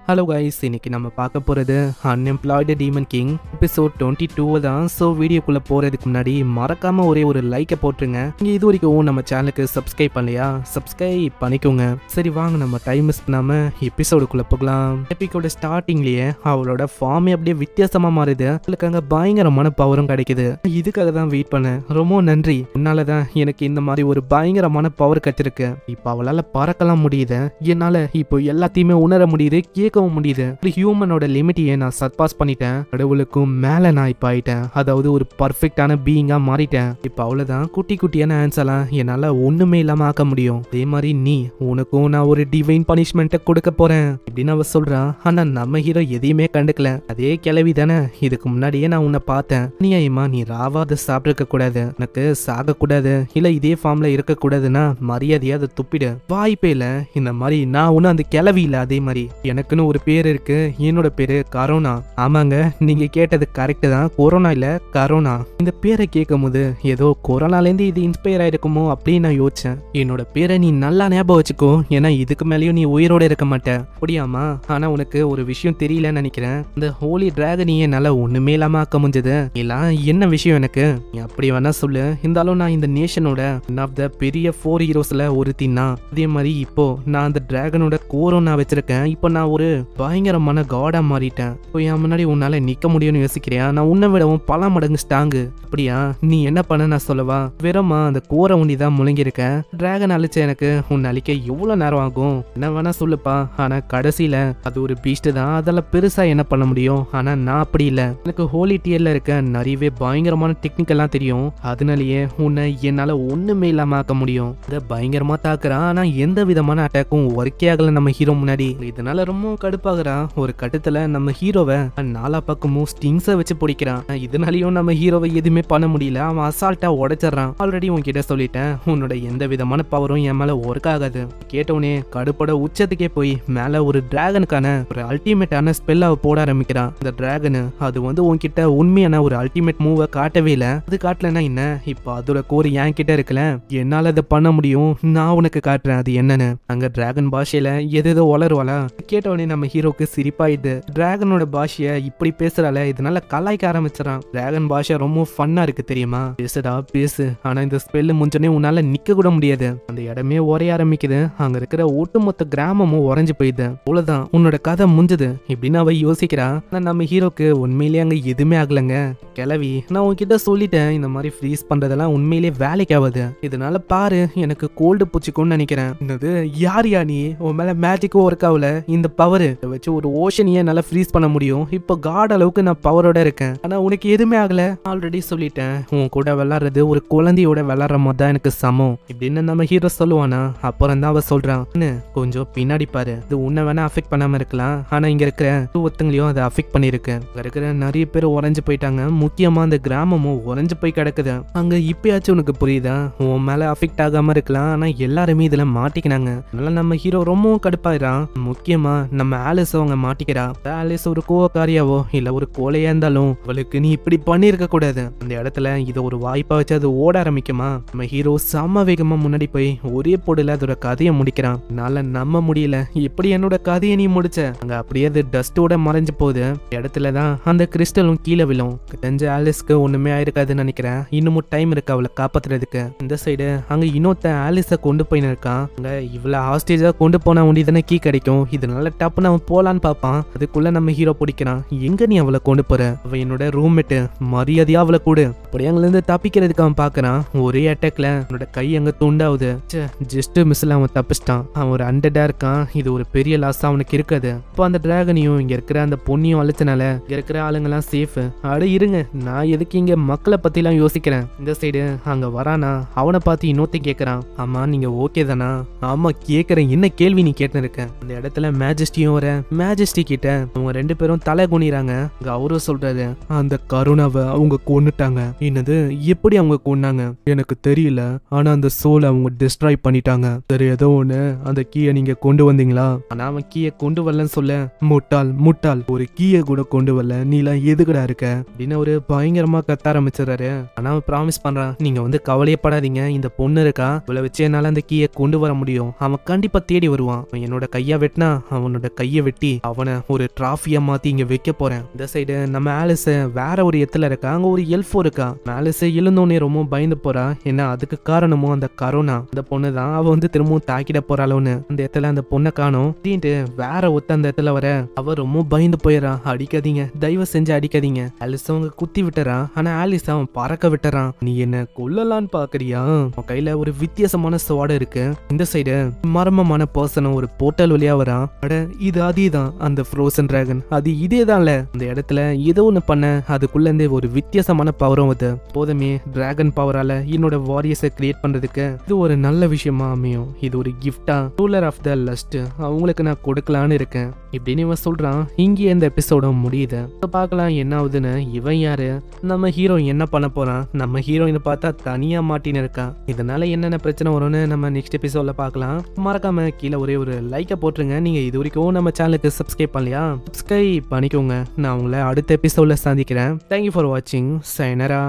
Hello guys, இன்னைக்கு நம்ம பார்க்க போகிறது அன்எம்ப்ளாய்டு டீமன் கிங் எபிசோட் 22 தான். ஸோ வீடியோக்குள்ளே போகிறதுக்கு முன்னாடி மறக்காமல் ஒரே ஒரு லைக்கை போட்டுருங்க. நீங்கள் இது வரைக்கும் நம்ம சேனலுக்கு சப்ஸ்கிரைப் பண்ணலையா? சப்ஸ்கிரைப் பண்ணிக்கோங்க. சரி வாங்க, நம்ம டைம் மிஸ் பண்ணாமல் எபிசோடுக்குள்ளே போகலாம். எபிசோட ஸ்டார்டிங்லேயே அவளோட ஃபார்மே அப்படியே வித்தியாசமாக மாறுது. அவளுக்கு அங்கே பயங்கரமான பவரும் கிடைக்குது. இதுக்காக தான் வெயிட் பண்ணேன். ரொம்ப நன்றி. உன்னால தான் எனக்கு இந்த மாதிரி ஒரு பயங்கரமான பவர் கிடைச்சிருக்கு. இப்போ அவளால் பறக்கலாம் முடியுது. என்னால் இப்போ எல்லாத்தையுமே உணர முடியுது, கேட்கவும் முடியுது. ஒரு ஹியூமனோட லிமிட்டையே நான் சர்பாஸ் பண்ணிட்டேன். கடவுளுக்கும் மேல நான் இப்ப ஆயிட்டேன். அதாவது ஒரு பர்ஃபெக்டான பீயிங்கா மாறிட்டேன். இப்ப அவ்வளவுதான். குட்டி குட்டியான ஆன்சர்லாம் என்னால ஒண்ணுமே இல்லாம ஆக்க முடியும். அதே மாதிரி நீ உனக்கும் நான் ஒரு டிவைன் பனிஷ்மெண்ட்டை கொடுக்க போறேன் அப்படின்னு அவ சொல்றான். ஆனா நம்ம ஹீரோ எதையுமே கண்டுக்கல. அதே கிளவி தானே, இதுக்கு முன்னாடியே நான் உன்னை பார்த்தேன். நீமா நீ ராவாத சாப்பிட்டு கூடாது, எனக்கு சாக கூடாது, இல்ல இதே ஃபார்ம்ல இருக்க கூடாதுன்னா மரியாதையா அதை துப்பிடு. வாய்ப்பே இல்ல. இந்த மாதிரி நான் ஒன்னும் அந்த கிளவி இல்ல. அதே மாதிரி எனக்குன்னு ஒரு பேர் இருக்கு. என்னோட பேரு கரோனா. ஆமாங்க, நீங்க கேட்டது கரெக்ட் தான். கொரோனா இல்ல, கரோனா. இந்த பேரை கேட்கும் போது ஏதோ கொரோனாலேருந்து இது இன்ஸ்பயர் ஆயிருக்குமோ அப்படின்னு நான் யோசிச்சேன். என்னோட பேரை நீ நல்லா ஞாபகம் வச்சுக்கோ, ஏன்னா இதுக்கு மேலேயும் நீ உயிரோட இருக்க மாட்டேன். அப்படியாமா? ஆனா உனக்கு ஒரு விஷயம் தெரியலன்னு நினைக்கிறேன். இந்த ஹோலி டிராகனையே என்னால ஒண்ணுமே இல்லாம ஆக்க முடிஞ்சது. இல்ல என்ன விஷயம் எனக்கு நீ அப்படி வேணா சொல்லு. இருந்தாலும் நான் இந்த நேஷனோட ஒன் ஆஃப் த பெரிய 4 ஹீரோஸ்ல ஒருத்தின்னா. அதே மாதிரி இப்போ நான் அந்த டிராகனோட கோரோனா வச்சிருக்கேன். இப்போ நான் ஒரு பயங்கரமான காடா மாறிட்டேன். இப்போ என் முன்னாடி உன்னால நிக்க முடியும்னு யோசிக்கிறியா? நான் உன்னை விடவும் பல மடங்கு ஸ்ட்ராங்கு. அப்படியா? நீ என்ன பண்ண நான் சொல்லவா? வெறுமா அந்த கோர உண்டி தான் முழங்கிருக்கேன். டிராகன் அழிச்ச எனக்கு உன்னை அழிக்க எவ்வளவு நேரம் ஆகும்? என்ன வேணா சொல்லுப்பா. ஆனா கடைசியில அது ஒரு பீஸ்ட் தான். அதெல்லாம் பெருசா என்ன பண்ண முடியும்? ஆனா நான் அப்படி இல்ல. எனக்கு ஹோலி டியர்ல இருக்க நிறையவே பயங்கரமான டெக்னிக்கெல்லாம் தெரியும். அதனாலயே உன்னை என்னால ஒண்ணுமே இல்லாம ஆக்க முடியும். இதை பயங்கரமா தாக்குறான். ஆனா எந்த விதமான அட்டாக்கும் ஒர்க்கே ஆகல நம்ம ஹீரோ முன்னாடி. இதனால ரொம்ப கடுப்பாகிறான். ஒரு கட்டத்துல நம்ம ஹீரோவை நாலா பக்கமும் ஸ்டிங்ஸை வச்சு பிடிக்கிறான். இதனாலயும் நம்ம ஹீரோவை எதுவுமே பண்ண முடியல. அவன் அசால்ட்டா உடைச்சிடறான். ஆல்ரெடி உன்கிட்ட சொல்லிட்டேன், உன்னோட எந்த விதமான பவரும் என் மேல ஒர்க் ஆகாது. கேட்டவுடனே கடுப்போட உச்சத்துக்கே போய் மேல ஒரு டிராகனுக்கான ஒரு அல்டிமேட்டான ஸ்பெல்ல போட ஆரம்பிக்கிறான். அந்த டிராகனு அது உன்கிட்ட உண்மையான ஒரு அல்டிமேட் மூவை காட்டவே இல்லை. அது காட்டலன்னா என்ன? இப்போ அதோட கோர் என் கிட்ட இருக்கல, என்னால அதை பண்ண முடியும். நான் உனக்கு காட்டுறேன் அது என்னன்னு. அங்க டிராகன் பாஷையில எதோ வளருவாளா? கேட்டவுடனே நம்ம ஹீரோக்கு சிரிப்பாயிடுது. டிராகனோட பாஷைய இப்படி பேசுறால, இதனால கலாய்க்க ஆரம்பிச்சிடறான். டிராகன் பாஷை ரொம்ப ஃபன்னா இருக்கு தெரியுமா? பேசுடா பேசு, ஆனா இந்த ஸ்பெல்லு முஞ்சனே உன்னால நிக்க கூட முடியாது. அந்த இடமே உரைய ஆரம்பிக்குது. அங்க இருக்கிற ஒட்டுமொத்த கிராமமும் உறைஞ்சு போயிடுது. அவ்வளவுதான், உன்னோட கதை முடிஞ்சது இப்படின்னு அவ யோசிக்கிறா. ஆனா நம்ம ஹீரோக்கு உண்மையிலேயே அங்க எதுவுமே ஆகலங்க. கிளவி, நான் உன்கிட்ட சொல்லிட்டேன், இந்த மாதிரி ஃப்ரீஸ் பண்றதெல்லாம் உண்மையிலேயே வேலைக்கு ஆகுது. இதனால பாரு, எனக்கு கோல்டு பூச்சிக்கும்னு நினைக்கிறேன். என்னது? யார் யா நீ? உன் மேல மேஜிக்கும் ஒர்க் ஆகல. இந்த பவர் வச்சு ஒரு ஓஷனையே நல்லா ஃப்ரீஸ் பண்ண முடியும். இப்போ காட் அளவுக்கு நான் பவரோட இருக்கேன். ஆனா உனக்கு எதுவுமே ஆகல. ஆல்ரெடி சொல்லிட்டேன், உன் கூட விளாடுறது ஒரு குழந்தையோட விளாடுற மாதிரி தான் எனக்கு சமம் இப்படின்னு நம்ம ஹீரோ சொல்லுவானா. அப்புறம் தான் அவ சொல்றான், கொஞ்சம் பின்னாடி பாரு, இது உன்னை வேணா அஃபெக்ட் பண்ணாம இருக்கலாம், ஆனா இங்க இருக்கிற ஒருத்தங்களையும் அதை அஃபெக்ட் பண்ணிருக்கு. அங்க இருக்கிற நிறைய பேர் உறைஞ்சு போயிட்டாங்க. முக்கியமா அந்த கிராமமும் உறைஞ்சு போய் கிடக்குது. அங்க இப்பயாச்சும் உனக்கு புரியுதா? உன் மேல அஃபெக்ட் ஆகாம இருக்கலாம், ஆனா எல்லாருமே இதுல மாட்டிக்கினாங்க. அதனால நம்ம ஹீரோ ரொம்பவும் கடுப்பாயிரான். முக்கியமா நம்ம ஆலிஸ் அவங்க மாட்டிக்கிறா. ஆலிஸ் ஒரு கோவக்காரியாவோ இல்ல ஒரு கோலையா இருந்தாலும் அவளுக்கு நீ இப்படி பண்ணிருக்க கூடாது. அந்த இடத்துல இதை ஒரு வாய்ப்பா வச்சு அது ஓட ஆரம்பிக்குமா. நம்ம ஹீரோ செம்ம வேகமா முன்னாடி போய் ஒரே போடுல அதோட கதையை முடிக்கிறான். என்னால நம்ப முடியல, எப்படி என்னோட கதையை நீ முடிச்ச? அங்க அப்படியே அது டஸ்டோட மறைஞ்சு போகுது. இடத்துலதான் அந்த கிறிஸ்டலும் கீழே விழும். தெரிஞ்ச ஆலிஸ்க்கு ஒண்ணுமே ஆயிருக்காதுன்னு நினைக்கிறேன். இன்னமும் டைம் இருக்கு அவளை காப்பாத்துறதுக்கு. இந்த சைடு அங்க இன்னொருத்த ஆலிஸ கொண்டு போயின்னு இருக்கான். அங்க இவ்வளவு ஹாஸ்டேஜா கொண்டு போனா ஒண்டிதானே கீ கிடைக்கும். இதனால டப்புன்னு அவன் போலான்னு பார்ப்பான். அதுக்குள்ள நம்ம ஹீரோ பிடிக்கிறான். எங்க நீ அவளை கொண்டு போற? அவ என்னோட ரூம்மேட்டு, மரியாதையா அவளை கூடு. அப்படியே அங்க இருந்து தப்பிக்கிறதுக்கு அவன் பாக்குறான். ஒரே அட்டாக்ல அவனோட கை அங்க துண்டாவுது. ஜஸ்ட் மிஸ்ல அவன் தப்பிச்சிட்டான். அவன் ஒரு அண்டடா இருக்கான். இது ஒரு பெரிய லாஸ் அவனுக்கு இருக்காது. இப்போ அந்த டிராகனையும் இங்க இருக்கிற அந்த பொண்ணையும் அழிச்சனால இங்க இருக்கிற ஆளுங்கெல்லாம் சேஃப். அட இருங்க, நான் எதுக்கு இங்க மக்களை பத்தி எல்லாம் யோசிக்கிறேன். இந்த சைடு அங்க வரானா, அவனை பார்த்து இன்னொருத்த கேக்குறான், ஆமா நீங்க ஓகே தானா? ஆமா கேக்குறேன், என்ன கேள்வி நீ கேட்டு இருக்க? அந்த இடத்துல மேஜஸ்டியும் வர. மேஜஸ்டி கிட்ட அவங்க 2 பேரும் தலை குனிறாங்க. அவரும் சொல்றாரு, அந்த கருணாவை அவங்க கொன்னுட்டாங்க. என்னது? எப்படி அவங்க கொன்னாங்க? எனக்கு தெரியல, ஆனா அந்த சோலை அவங்க டிஸ்ட்ராய் பண்ணிட்டாங்க. சரி, ஏதோ ஒண்ணு, அந்த கீயை நீங்க கொண்டு வந்தீங்களா? ஆனா அவன் கீயை கொண்டு வரலன்னு சொல்ல, முட்டாள் முட்டாள், ஒரு கீயை கூட கொண்டு வரல, நீ எல்லாம் எதுக்குடா இருக்க அப்படின்னு ஒரு பயங்கரமா கத்த ஆரம்பிச்சிடறாரு. ஆனா அவன் ப்ராமிஸ் பண்றான், நீங்க கவலையப்படாதீங்க, இந்த பொண்ணு இருக்கா, இவளை வச்சு என்னால அந்த கீயை கொண்டு வர முடியும். அவன் கண்டிப்பா தேடி வருவான். என்னோட கையா வெட்டினா அவனோட கையை வெட்டி அவனை ஒரு டிராஃபியா மாத்தி இங்க வைக்க போறேன். இந்த சைடு நம்ம ஆலிஸ் வேற ஒரு இடத்துல இருக்கா. அங்க ஒரு எல்ஃபோ இருக்கா. ஆலிஸ் எழுந்தோடனே ரொம்ப பயந்து போறா. ஏன்னா அதுக்கு காரணமும் அந்த கரோனா. அந்த பொண்ணு தான் அவ வந்து திரும்பவும் தாக்கிட போறாளோன்னு அந்த இடத்துல அந்த பொண்ணை காணும். வேற ஒத்த அந்த இடத்துல வர அவ ரொம்ப பயந்து போயிடறா. அடிக்காதீங்க, தயவு செஞ்சு அடிக்காதீங்க. ஆலிஸ் அவங்க குத்தி விட்டுறான். ஆனா ஆலிஸ் அவன் பறக்க விட்டுறான். நீ என்ன கொல்லலான்னு பாக்குறியா? அவன் கையில ஒரு வித்தியாசமான ஸ்வாட் இருக்கு. இந்த சைடு மர்மமான பர்சனும் ஒரு போர்ட்டல் வழியா வரான். அட இது அதேதான் அந்த ஃப்ரோசன் டிராகன். அது இதேதான்ல. அந்த இடத்துல ஏதோ ஒண்ணு பண்ண அதுக்குள்ள இருந்து ஒரு வித்தியாசமான பவரும் வருது. போதுமே டிராகன் பவரால என்னோட வாரியர்ஸை கிரியேட் பண்றதுக்கு இது ஒரு நல்ல விஷயமா அமையும். இது ஒரு கிஃப்டா ரூலர் ஆஃப் த லஸ்ட் அவங்களுக்கு நான் கொடுக்கலான்னு இருக்கேன் இப்படின்னு இவன் சொல்றான். இங்கே இந்த எபிசோட முடியுது. பார்க்கலாம் என்ன ஆகுதுன்னு. இவன் யாரு? நம்ம ஹீரோ என்ன பண்ண போறான்? நம்ம ஹீரோயின் பார்த்தா தனியா மாட்டின்னு இருக்கான். இதனால என்னென்ன பிரச்சனை வரும்னு நம்ம நெக்ஸ்ட் எபிசோட்ல பார்க்கலாம். மறக்காம கீழே ஒரே ஒரு லைக்கை போட்டுருங்க. நீங்க இது வரைக்கும் நம்ம சேனலுக்கு சப்ஸ்கிரைப் பண்ணலையா? சப்ஸ்கிரைப் பண்ணிக்கோங்க. நான் உங்களை அடுத்த எபிசோட்ல சந்திக்கிறேன். தேங்க்யூ ஃபார் வாட்சிங். சைனரா.